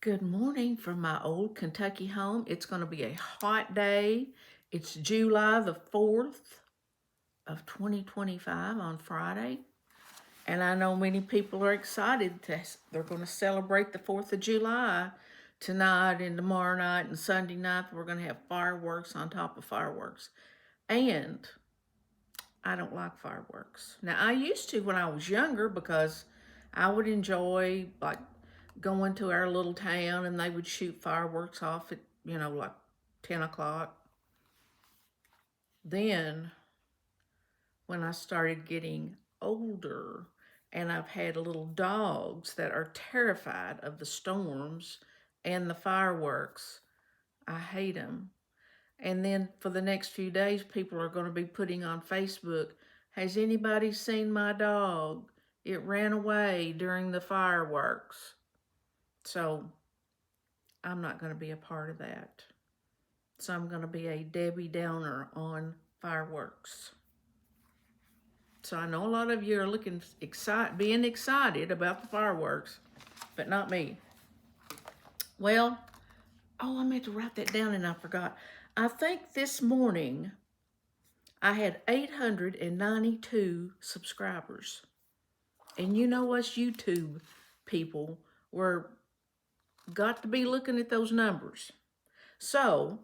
Good morning from my old Kentucky home. It's going to be a hot day. It's July the 4th of 2025 on Friday. And I know many people are excited they're going to celebrate the 4th of July tonight and tomorrow night and Sunday night. We're going to have fireworks on top of fireworks. And I don't like fireworks. Now, I used to when I was younger because I would enjoy like going to our little town and they would shoot fireworks off at, like 10 o'clock. Then when I started getting older and I've had little dogs that are terrified of the storms and the fireworks, I hate them. And then for the next few days, people are going to be putting on Facebook, has anybody seen my dog? It ran away during the fireworks. So I'm not going to be a part of that. So I'm going to be a Debbie Downer on fireworks. So I know a lot of you are being excited about the fireworks, but not me. Well, I meant to write that down and I forgot. I think this morning I had 892 subscribers. And you know us YouTube people got to be looking at those numbers. So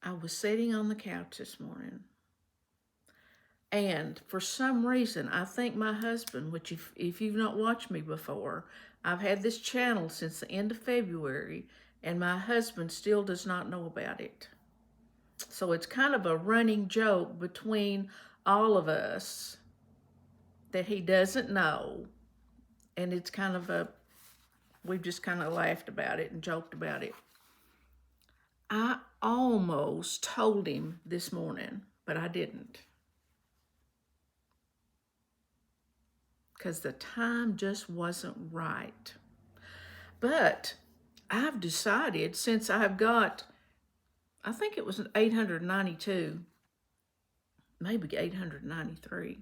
I was sitting on the couch this morning, and for some reason, I think my husband, which if you've not watched me before, I've had this channel since the end of February, and my husband still does not know about it. So it's kind of a running joke between all of us that he doesn't know, and it's kind of we've just kind of laughed about it and joked about it. I almost told him this morning, but I didn't. Because the time just wasn't right. But I've decided, since I've got, I think it was 892, maybe 893.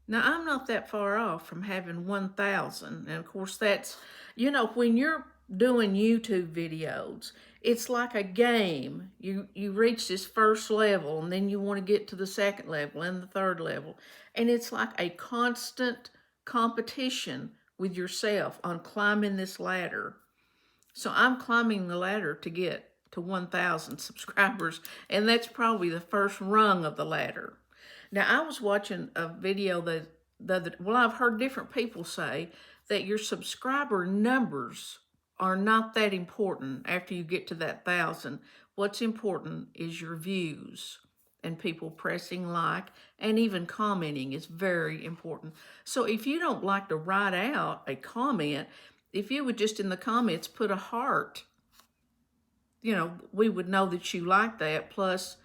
Now, I'm not that far off from having 1,000. And of course, that's, when you're doing YouTube videos, it's like a game. You reach this first level, and then you want to get to the second level and the third level. And it's like a constant competition with yourself on climbing this ladder. So I'm climbing the ladder to get to 1,000 subscribers, and that's probably the first rung of the ladder. Now, I was watching a video I've heard different people say that your subscriber numbers are not that important after you get to that 1,000. What's important is your views and people pressing like and even commenting is very important. So if you don't like to write out a comment, if you would just in the comments put a heart, we would know that you like that. Plus,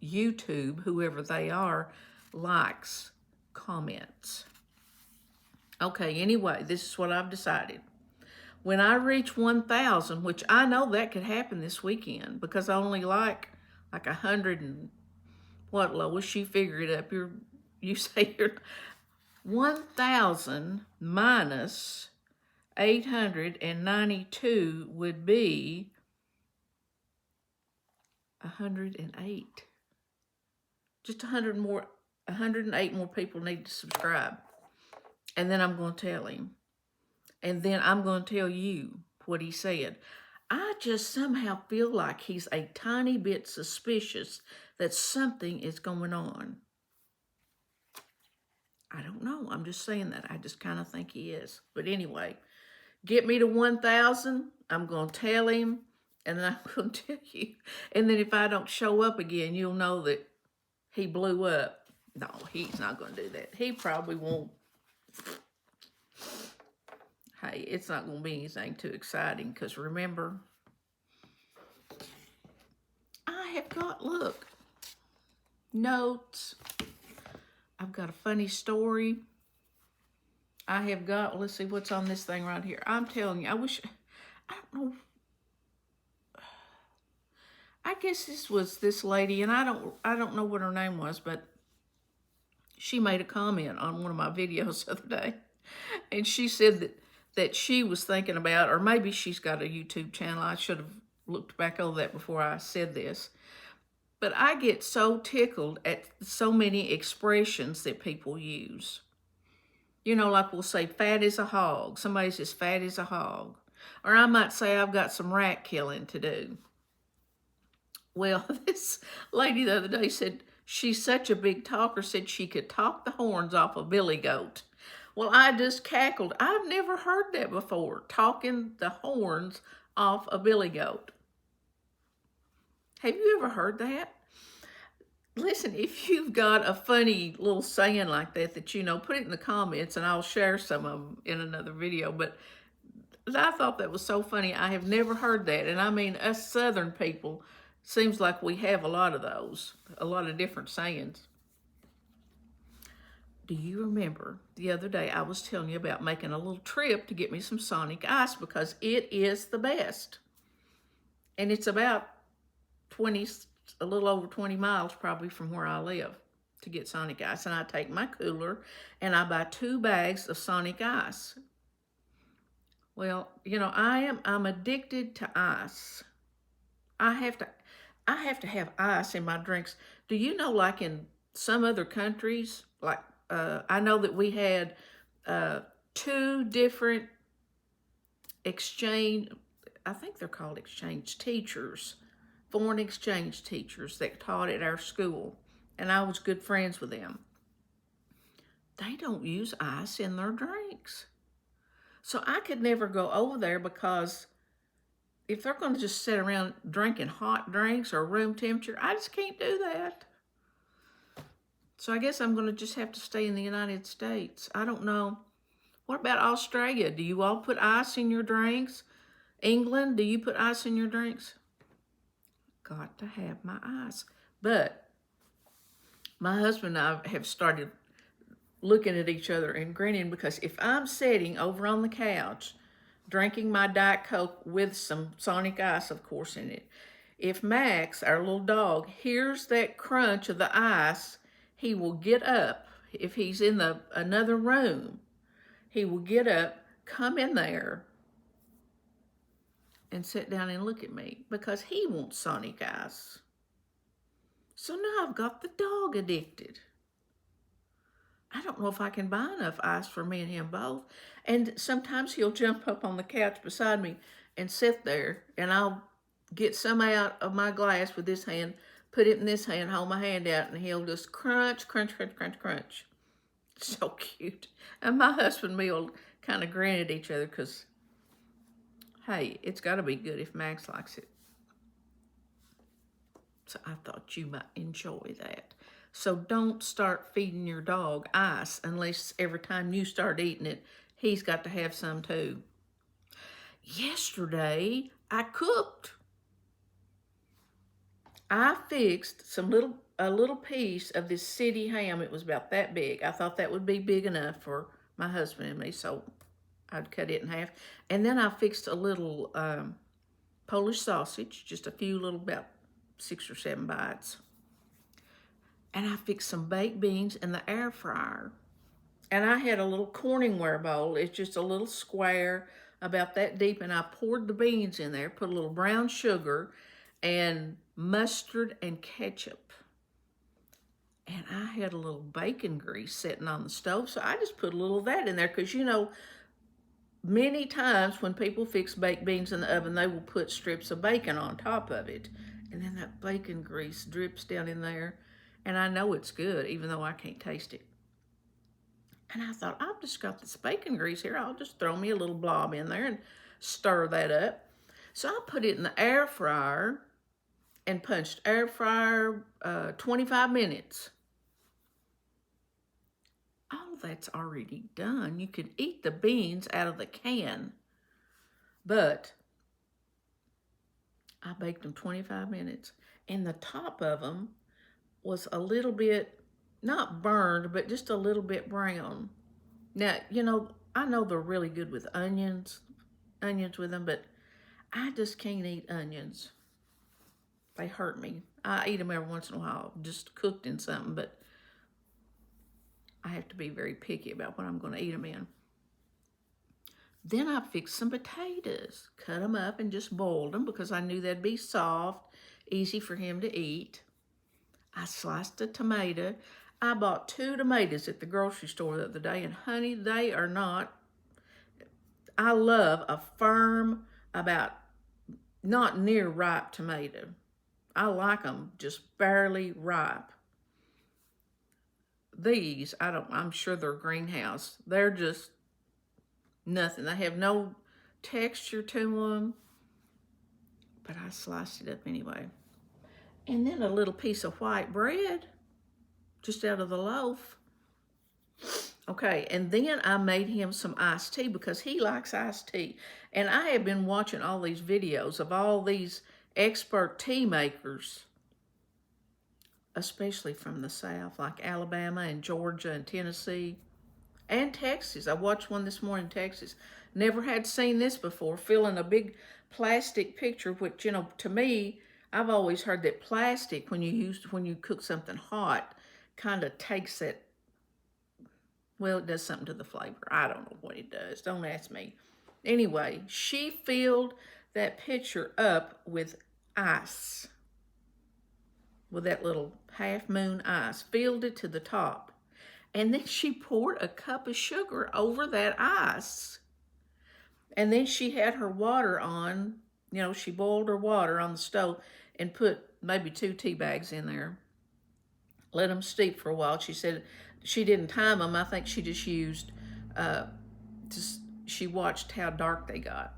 YouTube, whoever they are, likes comments. Okay, anyway, this is what I've decided. When I reach 1,000, which I know that could happen this weekend because I only like 100 and what, Lois? You figure it up. You say you're 1,000 minus 892 would be 108. Just 108 more people need to subscribe. And then I'm going to tell him. And then I'm going to tell you what he said. I just somehow feel like he's a tiny bit suspicious that something is going on. I don't know. I'm just saying that. I just kind of think he is. But anyway, get me to 1,000. I'm going to tell him. And then I'm going to tell you. And then if I don't show up again, you'll know that he blew up. No, he's not going to do that. He probably won't. Hey, it's not going to be anything too exciting because remember, I have got, look, notes. I've got a funny story. I have got, let's see what's on this thing right here. I'm telling you, I don't know. I guess this was this lady, and I don't know what her name was, but she made a comment on one of my videos the other day. And she said that she was thinking about, or maybe she's got a YouTube channel. I should have looked back over that before I said this. But I get so tickled at so many expressions that people use. You know, like we'll say, fat as a hog. Somebody says, fat as a hog. Or I might say, I've got some rat killing to do. Well, this lady the other day said she's such a big talker, said she could talk the horns off a billy goat. Well, I just cackled. I've never heard that before, talking the horns off a billy goat. Have you ever heard that? Listen, if you've got a funny little saying like that you know, put it in the comments and I'll share some of them in another video. But I thought that was so funny. I have never heard that. And I mean, us Southern people, seems like we have a lot of those, a lot of different sayings. Do you remember the other day I was telling you about making a little trip to get me some Sonic ice because it is the best. And it's about a little over 20 miles probably from where I live to get Sonic ice. And I take my cooler and I buy 2 bags of Sonic ice. Well, you know, I'm addicted to ice. I have to have ice in my drinks. Do you know, like in some other countries, like I know that we had 2 different exchange, I think they're called exchange teachers, foreign exchange teachers that taught at our school, and I was good friends with them. They don't use ice in their drinks. So I could never go over there because if they're going to just sit around drinking hot drinks or room temperature, I just can't do that. So I guess I'm going to just have to stay in the United States. I don't know. What about Australia? Do you all put ice in your drinks? England, do you put ice in your drinks? Got to have my ice. But my husband and I have started looking at each other and grinning because if I'm sitting over on the couch drinking my Diet Coke with some Sonic ice, of course, in it, if Max, our little dog, hears that crunch of the ice, he will get up. If he's in another room, he will get up, come in there, and sit down and look at me because he wants Sonic ice. So now I've got the dog addicted. I don't know if I can buy enough ice for me and him both. And sometimes he'll jump up on the couch beside me and sit there, and I'll get some out of my glass with this hand, put it in this hand, hold my hand out, and he'll just crunch, crunch, crunch, crunch, crunch. So cute. And my husband and me will kind of grin at each other because, hey, it's got to be good if Max likes it. So I thought you might enjoy that. So don't start feeding your dog ice unless every time you start eating it, he's got to have some too. Yesterday, I cooked. I fixed a little piece of this city ham. It was about that big. I thought that would be big enough for my husband and me, so I'd cut it in half. And then I fixed a little Polish sausage, just a few little, about 6 or 7 bites. And I fixed some baked beans in the air fryer. And I had a little Corningware bowl. It's just a little square about that deep. And I poured the beans in there, put a little brown sugar and mustard and ketchup. And I had a little bacon grease sitting on the stove. So I just put a little of that in there because, you know, many times when people fix baked beans in the oven, they will put strips of bacon on top of it. And then that bacon grease drips down in there. And I know it's good, even though I can't taste it. And I thought, I've just got this bacon grease here. I'll just throw me a little blob in there and stir that up. So I put it in the air fryer and punched air fryer 25 minutes. All that's already done. You can eat the beans out of the can. But I baked them 25 minutes. And the top of them was a little bit, not burned, but just a little bit brown. Now, you know, I know they're really good with onions with them, but I just can't eat onions. They hurt me. I eat them every once in a while, just cooked in something, but I have to be very picky about what I'm going to eat them in. Then I fixed some potatoes, cut them up and just boiled them because I knew they'd be soft, easy for him to eat. I sliced a tomato. I bought 2 tomatoes at the grocery store the other day, and honey, they are not. I love a firm, about not near ripe tomato. I like them just barely ripe. These, I'm sure they're greenhouse. They're just nothing. They have no texture to them, but I sliced it up anyway. And then a little piece of white bread, just out of the loaf. Okay, and then I made him some iced tea because he likes iced tea. And I have been watching all these videos of all these expert tea makers, especially from the South, like Alabama and Georgia and Tennessee and Texas. I watched one this morning in Texas. Never had seen this before, filling a big plastic pitcher, which, you know, to me, I've always heard that plastic, when you cook something hot, kind of takes that, well, it does something to the flavor. I don't know what it does. Don't ask me. Anyway, she filled that pitcher up with ice, with that little half moon ice, filled it to the top. And then she poured a cup of sugar over that ice. And then she had her water on, you know, she boiled her water on the stove and put maybe 2 tea bags in there. Let them steep for a while. She said she didn't time them. I think she just used, she watched how dark they got.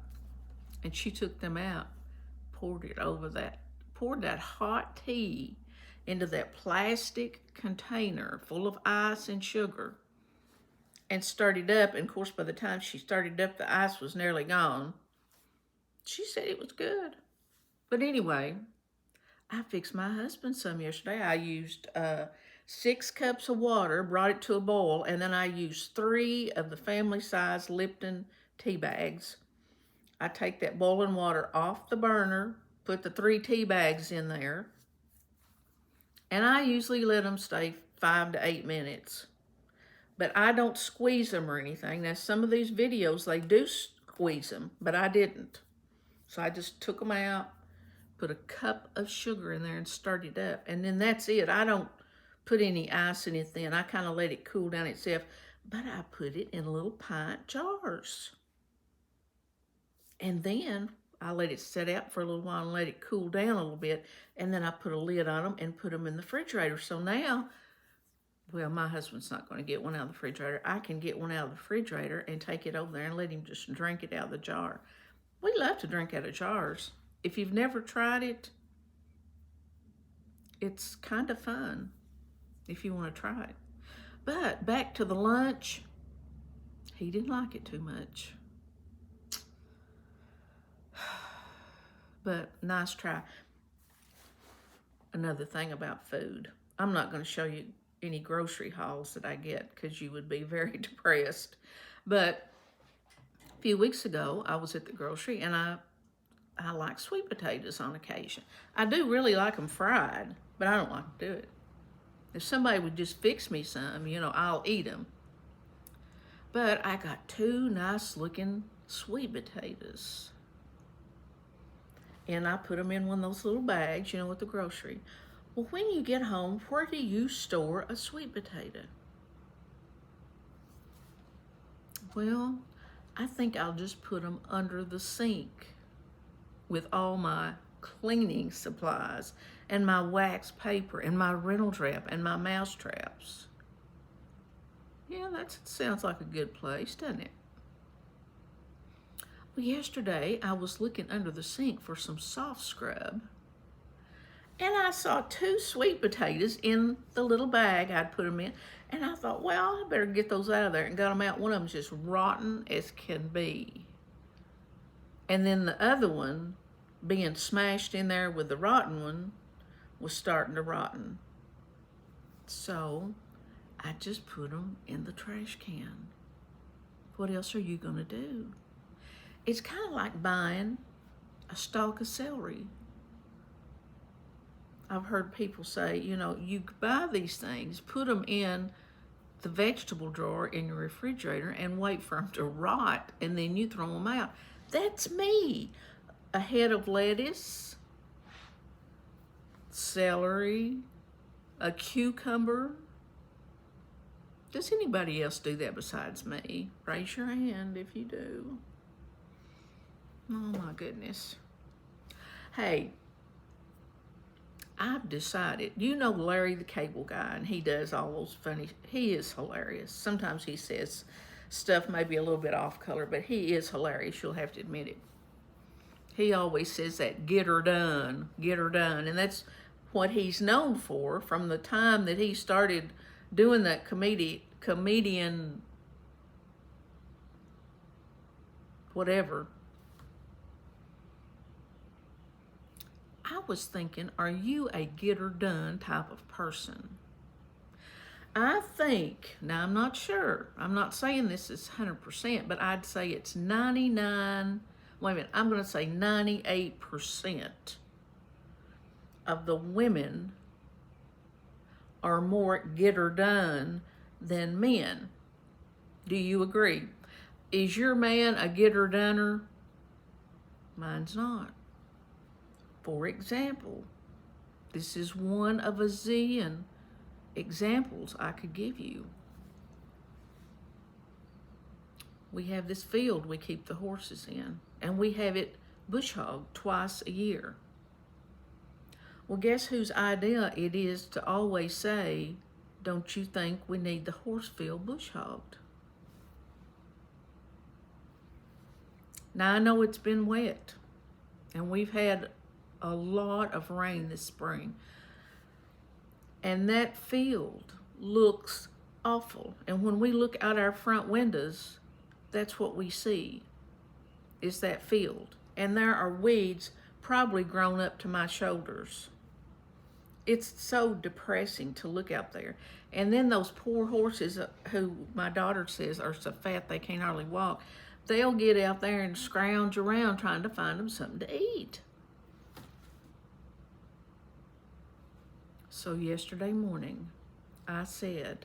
And she took them out, poured that hot tea into that plastic container full of ice and sugar, and started up. And of course, by the time she started up, the ice was nearly gone. She said it was good. But anyway, I fixed my husband some yesterday. I used 6 cups of water, brought it to a boil, and then I used 3 of the family-size Lipton tea bags. I take that boiling water off the burner, put the 3 tea bags in there, and I usually let them stay 5 to 8 minutes. But I don't squeeze them or anything. Now, some of these videos, they do squeeze them, but I didn't. So I just took them out, put a cup of sugar in there and stirred it up. And then that's it. I don't put any ice in it then. I kind of let it cool down itself. But I put it in little pint jars. And then I let it set out for a little while and let it cool down a little bit. And then I put a lid on them and put them in the refrigerator. So now, well, my husband's not going to get one out of the refrigerator. I can get one out of the refrigerator and take it over there and let him just drink it out of the jar. We love to drink out of jars. If you've never tried it, it's kind of fun if you want to try it. But back to the lunch, he didn't like it too much. But nice try. Another thing about food, I'm not going to show you any grocery hauls that I get because you would be very depressed. But a few weeks ago, I was at the grocery, and I like sweet potatoes on occasion. I do really like them fried, but I don't like to do it. If somebody would just fix me some, you know, I'll eat them. But I got 2 nice looking sweet potatoes. And I put them in one of those little bags, you know, at the grocery. Well, when you get home, where do you store a sweet potato? Well, I think I'll just put them under the sink with all my cleaning supplies and my wax paper and my Reynolds wrap and my mouse traps. Yeah, that sounds like a good place, doesn't it? Well, yesterday I was looking under the sink for some soft scrub, and I saw 2 sweet potatoes in the little bag I'd put them in, and I thought, well, I better get those out of there, and got them out. One of them's just rotten as can be. And then the other one, being smashed in there with the rotten one, was starting to rotten. So I just put them in the trash can. What else are you going to do? It's kind of like buying a stalk of celery. I've heard people say, you know, you buy these things, put them in the vegetable drawer in your refrigerator and wait for them to rot, and then you throw them out. That's me. A head of lettuce, celery, a cucumber. Does anybody else do that besides me? Raise your hand if you do. Oh my goodness. Hey, I've decided, you know Larry the Cable Guy, and he does all those funny, he is hilarious. Sometimes he says stuff maybe a little bit off color, but he is hilarious, you'll have to admit it. He always says that, get her done, and that's what he's known for from the time that he started doing that comedian, whatever. I was thinking, are you a get her done type of person? I think, now I'm not sure, I'm not saying this is 100%, but I'd say it's 99, wait a minute, I'm going to say 98% of the women are more get her done than men. Do you agree? Is your man a get her doner? Mine's not. For example, this is one of a zillion examples I could give you. We have this field we keep the horses in, and we have it bush hogged twice a year. Well, guess whose idea it is to always say, don't you think we need the horse field bush hogged? Now, I know it's been wet, and we've had a lot of rain this spring, and that field looks awful. And when we look out our front windows, that's what we see, is that field. And there are weeds probably grown up to my shoulders. It's so depressing to look out there. And then those poor horses who my daughter says are so fat they can't hardly walk, they'll get out there and scrounge around trying to find them something to eat. So yesterday morning, I said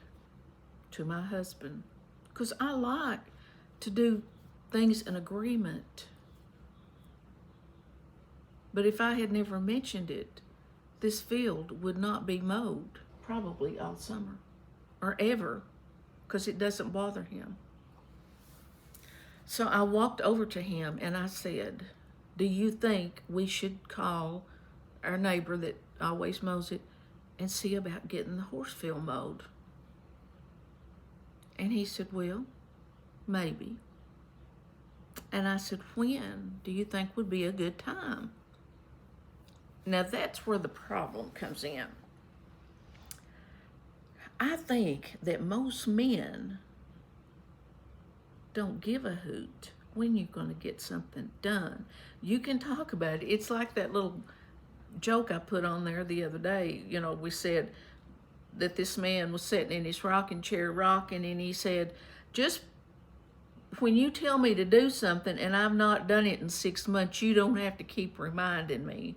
to my husband, because I like to do things in agreement, but if I had never mentioned it, this field would not be mowed probably all summer or ever, because it doesn't bother him. So I walked over to him and I said, do you think we should call our neighbor that always mows it and see about getting the horse field mowed? And he said, well, maybe. And I said, when do you think would be a good time? Now that's where the problem comes in. I think that most men don't give a hoot when you're going to get something done. You can talk about it. It's like that little joke I put on there the other day. You know, we said that this man was sitting in his rocking chair rocking, and he said, just when you tell me to do something and I've not done it in 6 months, you don't have to keep reminding me.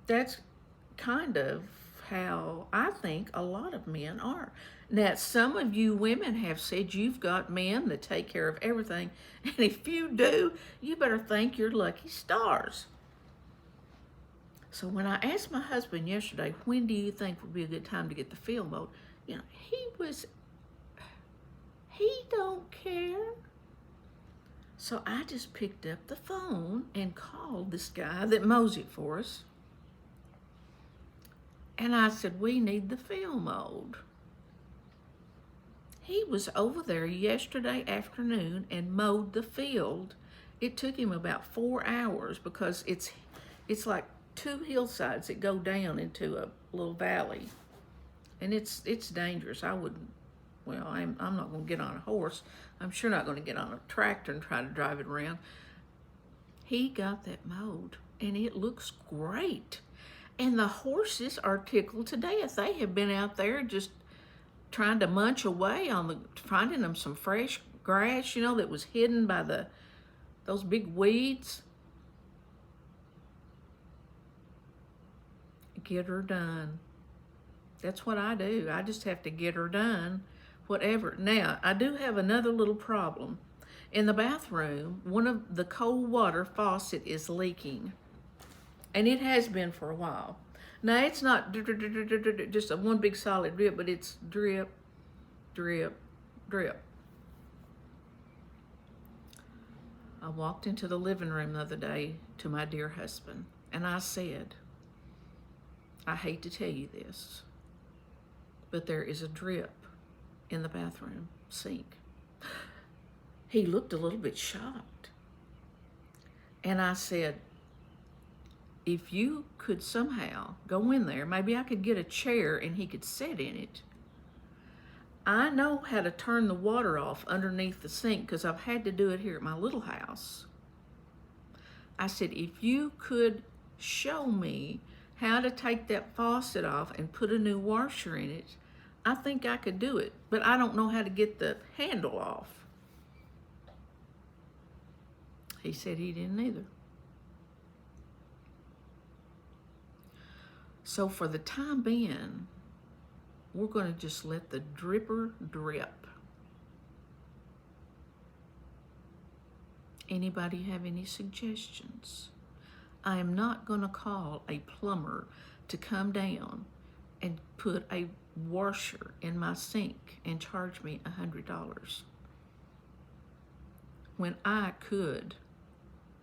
That's kind of how I think a lot of men are. Now, some of you women have said you've got men that take care of everything, and if you do, you better thank your lucky stars. So when I asked my husband yesterday, when do you think would be a good time to get the field mowed? You know, he don't care. So I just picked up the phone and called this guy that mows it for us. And I said, we need the field mowed. He was over there yesterday afternoon and mowed the field. It took him about 4 hours because it's like 2 hillsides that go down into a little valley. And it's dangerous. I wouldn't, well, I'm not going to get on a horse. I'm sure not going to get on a tractor and try to drive it around. He got that mowed, and it looks great. And the horses are tickled to death. They have been out there just trying to munch away on finding them some fresh grass, you know, that was hidden by those big weeds. Get her done. That's what I do. I just have to get her done, whatever. Now, I do have another little problem. In the bathroom, one of the cold water faucet is leaking, and it has been for a while. Now, it's not just a one big solid drip, but it's drip, drip, drip. I walked into the living room the other day to my dear husband, and I said, I hate to tell you this, but there is a drip in the bathroom sink. He looked a little bit shocked. And I said, if you could somehow go in there, maybe I could get a chair and he could sit in it. I know how to turn the water off underneath the sink because I've had to do it here at my little house. I said, if you could show me how to take that faucet off and put a new washer in it, I think I could do it, but I don't know how to get the handle off. He said he didn't either. So for the time being, we're going to just let the dripper drip. Anybody have any suggestions? I am not going to call a plumber to come down and put a washer in my sink and charge me $100 when I could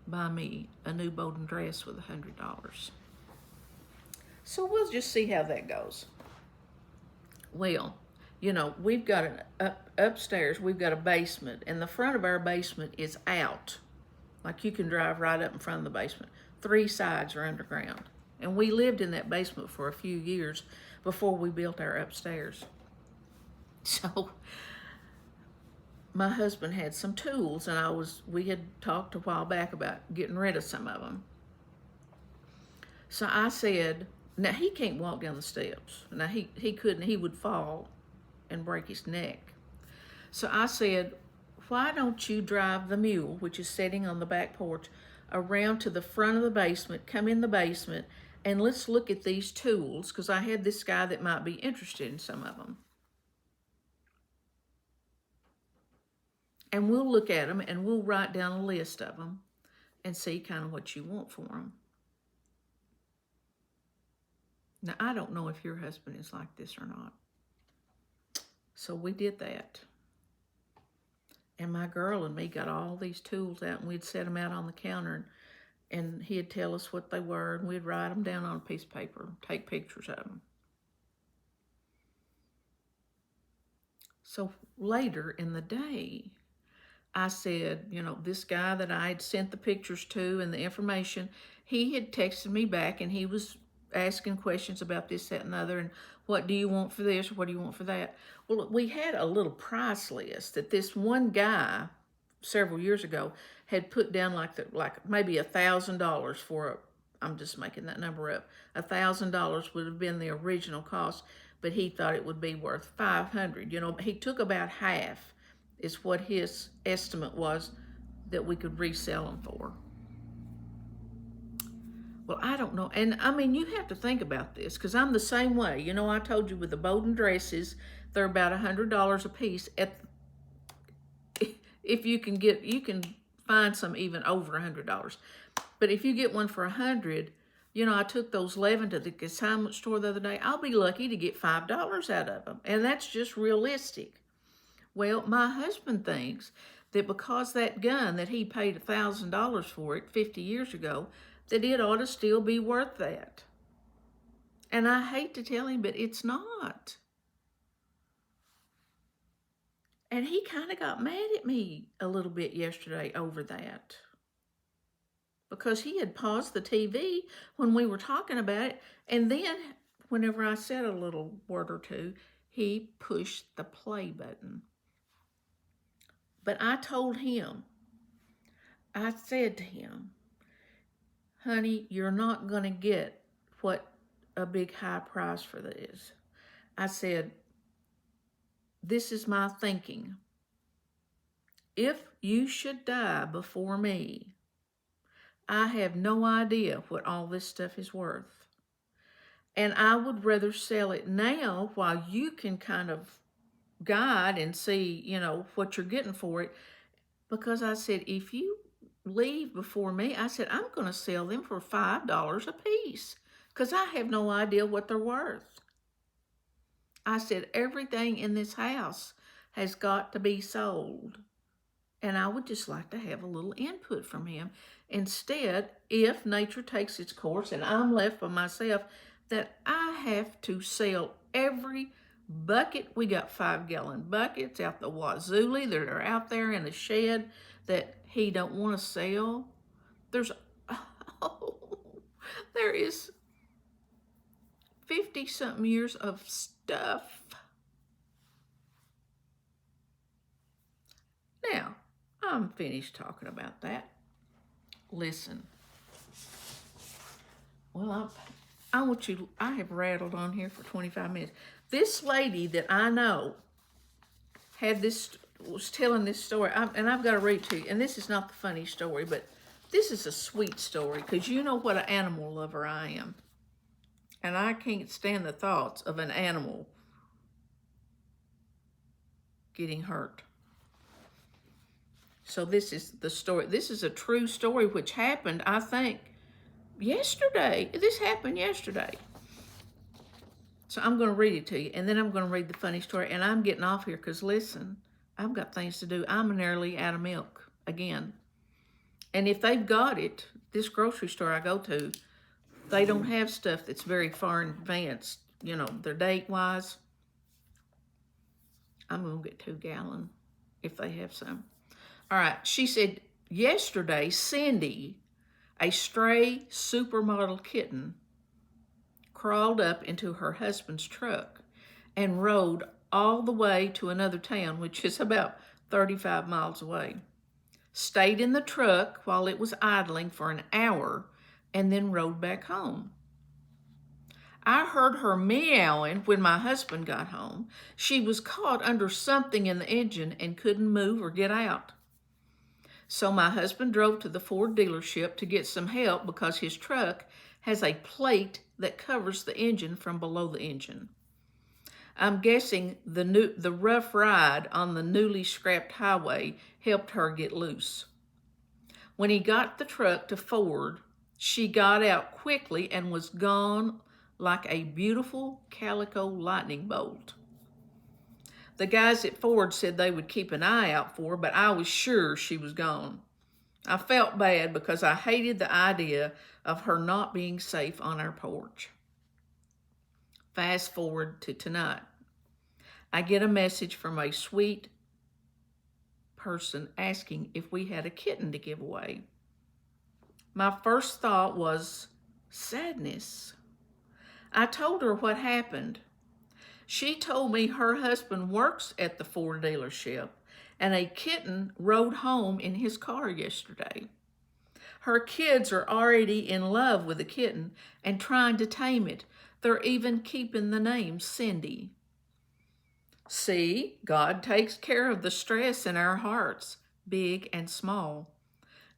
buy me a new Bowden dress with $100. So we'll just see how that goes. Well, you know, we've got an upstairs, we've got a basement, and the front of our basement is out. Like you can drive right up in front of the basement. 3 sides are underground. And we lived in that basement for a few years before we built our upstairs. So my husband had some tools, and we had talked a while back about getting rid of some of them. So I said, now he can't walk down the steps. Now he couldn't, he would fall and break his neck. So I said, why don't you drive the mule, which is sitting on the back porch, around to the front of the basement, come in the basement, and let's look at these tools, because I had this guy that might be interested in some of them. And we'll look at them, and we'll write down a list of them and see kind of what you want for them. Now, I don't know if your husband is like this or not. So we did that. And my girl and me got all these tools out, and we'd set them out on the counter, and he'd tell us what they were, and we'd write them down on a piece of paper, take pictures of them. So later in the day, I said, you know, this guy that I had sent the pictures to and the information, he had texted me back, and he was asking questions about this, that, and the other, and what do you want for this, or what do you want for that? Well, we had a little price list that this one guy several years ago had put down like maybe $1,000 for I'm just making that number up. $1,000 would have been the original cost, but he thought it would be worth $500. You know, he took about half is what his estimate was that we could resell them for. Well, I don't know. And I mean, you have to think about this, because I'm the same way. You know, I told you with the Bowden dresses, they're about $100 a piece. If you can find some even over $100. But if you get one for $100, you know, I took those 11 to the consignment store the other day. I'll be lucky to get $5 out of them. And that's just realistic. Well, my husband thinks that because that gun that he paid $1,000 for it 50 years ago, that it ought to still be worth that. And I hate to tell him, but it's not. And he kind of got mad at me a little bit yesterday over that, because he had paused the TV when we were talking about it. And then whenever I said a little word or two, he pushed the play button. But I told him, I said to him, honey, you're not going to get what a big high price for this. I said, this is my thinking. If you should die before me, I have no idea what all this stuff is worth. And I would rather sell it now while you can kind of guide and see, what you're getting for it. Because I said, if you leave before me, I said, I'm going to sell them for $5 a piece because I have no idea what they're worth. I said, everything in this house has got to be sold. And I would just like to have a little input from him. Instead, if nature takes its course and I'm left by myself, that I have to sell every bucket. We got 5-gallon buckets out the wazoolie that are out there in the shed that he don't want to sell. There is 50-something years of stuff. Now, I'm finished talking about that. Listen. Well, I have rattled on here for 25 minutes. This lady that I know was telling this story, and I've got to read it to you. And this is not the funny story, but this is a sweet story because you know what an animal lover I am. And I can't stand the thoughts of an animal getting hurt. So this is the story. This is a true story which happened, I think, yesterday. This happened yesterday. So I'm going to read it to you, and then I'm going to read the funny story. And I'm getting off here because, listen, I've got things to do. I'm nearly out of milk again. And if they've got it, this grocery store I go to, they don't have stuff that's very far in advance, their date-wise. I'm going to get 2-gallon if they have some. All right, she said, yesterday, Cindy, a stray supermodel kitten, crawled up into her husband's truck and rode all the way to another town, which is about 35 miles away. Stayed in the truck while it was idling for an hour and then rode back home. I heard her meowing when my husband got home. She was caught under something in the engine and couldn't move or get out. So my husband drove to the Ford dealership to get some help because his truck has a plate that covers the engine from below the engine. I'm guessing the rough ride on the newly scrapped highway helped her get loose. When he got the truck to Ford, she got out quickly and was gone like a beautiful calico lightning bolt. The guys at Ford said they would keep an eye out for her, but I was sure she was gone. I felt bad because I hated the idea of her not being safe on our porch. Fast forward to tonight. I get a message from a sweet person asking if we had a kitten to give away. My first thought was sadness. I told her what happened. She told me her husband works at the Ford dealership and a kitten rode home in his car yesterday. Her kids are already in love with the kitten and trying to tame it. They're even keeping the name Cindy. See, God takes care of the stress in our hearts, big and small.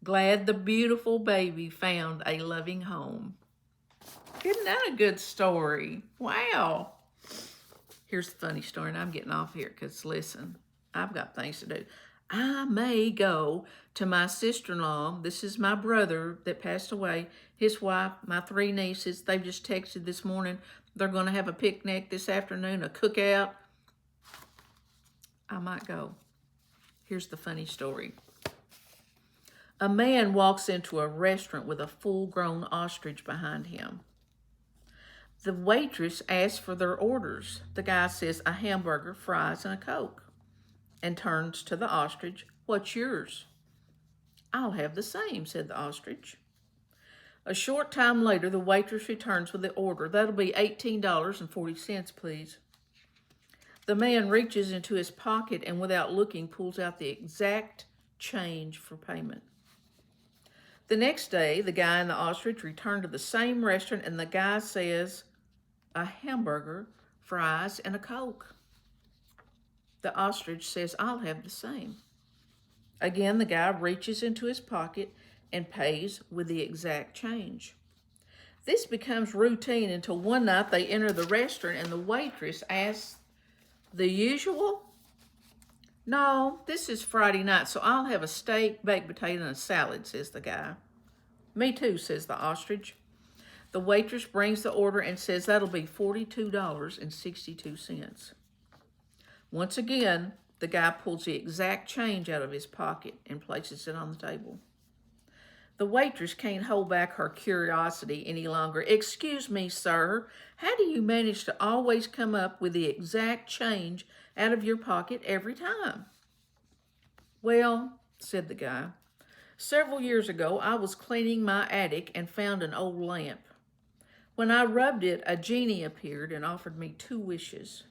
Glad the beautiful baby found a loving home. Isn't that a good story? Wow. Here's the funny story, and I'm getting off here because, listen, I've got things to do. I may go to my sister-in-law. This is my brother that passed away, his wife, my 3 nieces. They've just texted this morning. They're going to have a picnic this afternoon, a cookout. I might go. Here's the funny story. A man walks into a restaurant with a full-grown ostrich behind him. The waitress asks for their orders. The guy says a hamburger, fries, and a Coke, and turns to the ostrich. What's yours? I'll have the same, said the ostrich. A short time later, the waitress returns with the order. That'll be $18.40, please. The man reaches into his pocket and without looking pulls out the exact change for payment. The next day, the guy and the ostrich return to the same restaurant and the guy says, a hamburger, fries, and a Coke. The ostrich says, I'll have the same. Again, the guy reaches into his pocket and pays with the exact change. This becomes routine until one night they enter the restaurant and the waitress asks the usual. No, this is Friday night, so I'll have a steak, baked potato, and a salad, says the guy. Me too, says the ostrich. The waitress brings the order and says that'll be $42.62. Once again, the guy pulls the exact change out of his pocket and places it on the table. The waitress can't hold back her curiosity any longer. Excuse me, sir, how do you manage to always come up with the exact change out of your pocket every time? Well, said the guy, several years ago I was cleaning my attic and found an old lamp. When I rubbed it, a genie appeared and offered me 2 wishes.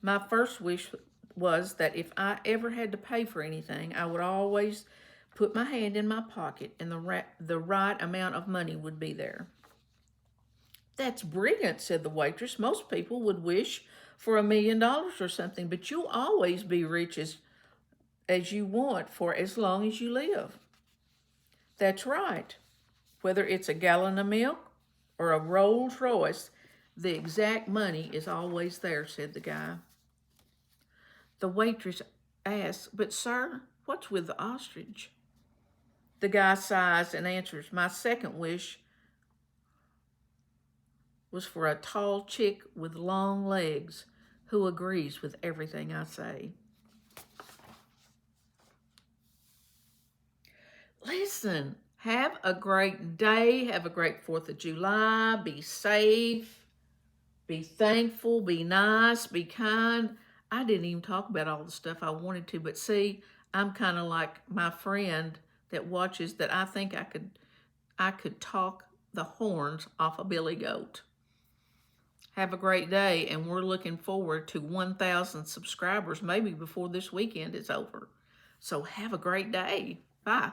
My first wish was that if I ever had to pay for anything, I would always put my hand in my pocket and the right amount of money would be there. That's brilliant, said the waitress. Most people would wish for $1 million or something, but you'll always be rich as you want for as long as you live. That's right. Whether it's a gallon of milk or a Rolls Royce, the exact money is always there, said the guy. The waitress asked, but sir, what's with the ostrich? The guy sighs and answers, my second wish was for a tall chick with long legs who agrees with everything I say. Listen, have a great day. Have a great 4th of July. Be safe. Be thankful. Be nice. Be kind. I didn't even talk about all the stuff I wanted to, but see, I'm kind of like my friend that watches that I think I could talk the horns off a billy goat. Have a great day, and we're looking forward to 1,000 subscribers maybe before this weekend is over. So have a great day. Bye.